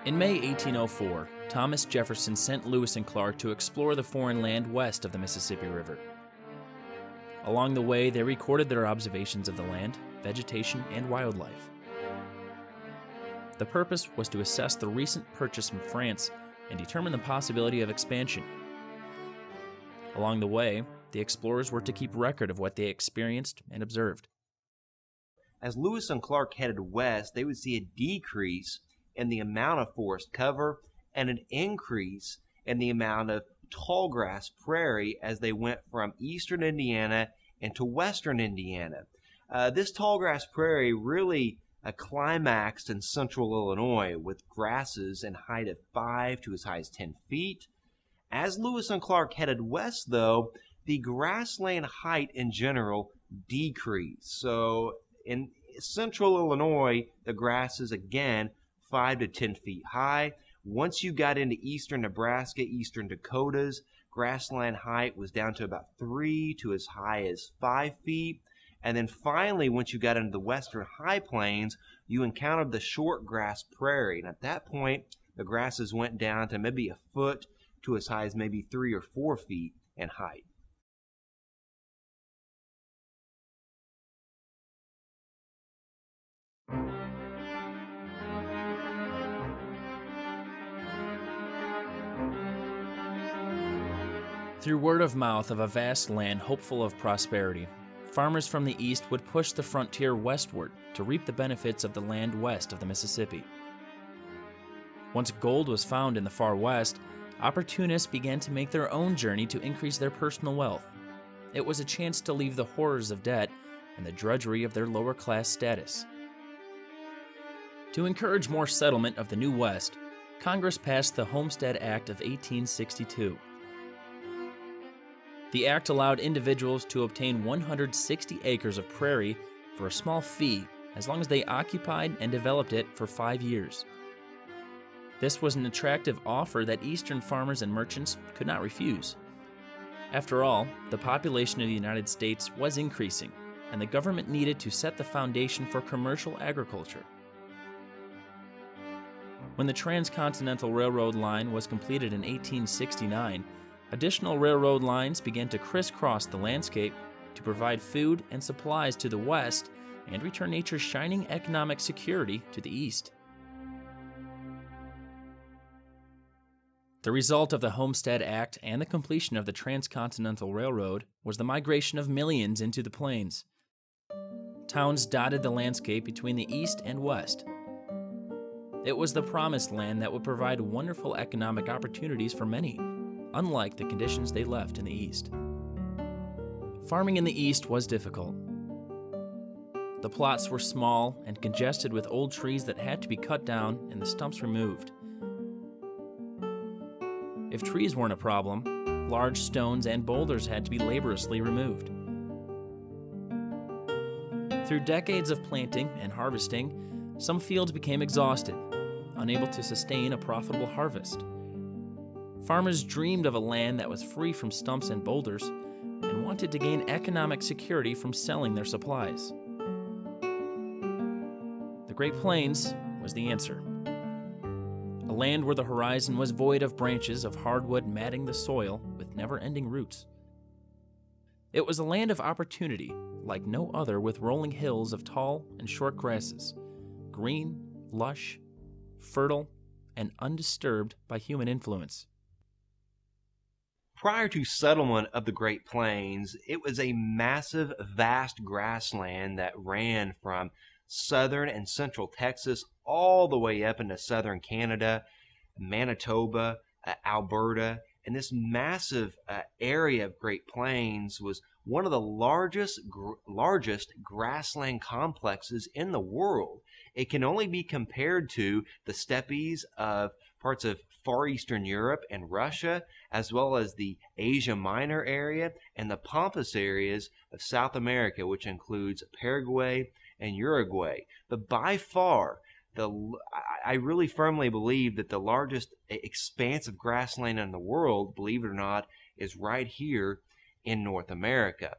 In May 1804, Thomas Jefferson sent Lewis and Clark to explore the foreign land west of the Mississippi River. Along the way, they recorded their observations of the land, vegetation, and wildlife. The purpose was to assess the recent purchase from France and determine the possibility of expansion. Along the way, the explorers were to keep record of what they experienced and observed. As Lewis and Clark headed west, they would see a decrease in the amount of forest cover and an increase in the amount of tall grass prairie as they went from eastern Indiana into western Indiana. This tall grass prairie really climaxed in central Illinois with grasses in height of 5 to as high as 10 feet. As Lewis and Clark headed west, though, the grassland height in general decreased. So in central Illinois, the grass is again 5 to 10 feet high. Once you got into eastern Nebraska, eastern Dakotas, grassland height was down to about 3 to as high as 5 feet. And then finally, once you got into the western high plains, you encountered the short grass prairie. And at that point, the grasses went down to maybe a foot to as high as maybe 3 or 4 feet in height. Through word of mouth of a vast land hopeful of prosperity, farmers from the east would push the frontier westward to reap the benefits of the land west of the Mississippi. Once gold was found in the far west, opportunists began to make their own journey to increase their personal wealth. It was a chance to leave the horrors of debt and the drudgery of their lower class status. To encourage more settlement of the New West, Congress passed the Homestead Act of 1862. The act allowed individuals to obtain 160 acres of prairie for a small fee as long as they occupied and developed it for 5 years. This was an attractive offer that Eastern farmers and merchants could not refuse. After all, the population of the United States was increasing, and the government needed to set the foundation for commercial agriculture. When the Transcontinental Railroad line was completed in 1869, additional railroad lines began to crisscross the landscape to provide food and supplies to the west and return nature's shining economic security to the east. The result of the Homestead Act and the completion of the Transcontinental Railroad was the migration of millions into the plains. Towns dotted the landscape between the east and west. It was the promised land that would provide wonderful economic opportunities for many, unlike the conditions they left in the east. Farming in the east was difficult. The plots were small and congested with old trees that had to be cut down and the stumps removed. If trees weren't a problem, large stones and boulders had to be laboriously removed. Through decades of planting and harvesting, some fields became exhausted, unable to sustain a profitable harvest. Farmers dreamed of a land that was free from stumps and boulders and wanted to gain economic security from selling their supplies. The Great Plains was the answer. A land where the horizon was void of branches of hardwood matting the soil with never-ending roots. It was a land of opportunity, like no other, with rolling hills of tall and short grasses, green, lush, fertile, and undisturbed by human influence. Prior to settlement of the Great Plains, it was a massive, vast grassland that ran from southern and central Texas all the way up into southern Canada, Manitoba, Alberta, and this massive area of Great Plains was one of the largest grassland complexes in the world. It can only be compared to the steppes of parts of Far Eastern Europe and Russia, as well as the Asia Minor area and the Pampas areas of South America, which includes Paraguay and Uruguay. But by far, I really firmly believe that the largest expanse of grassland in the world, believe it or not, is right here in North America.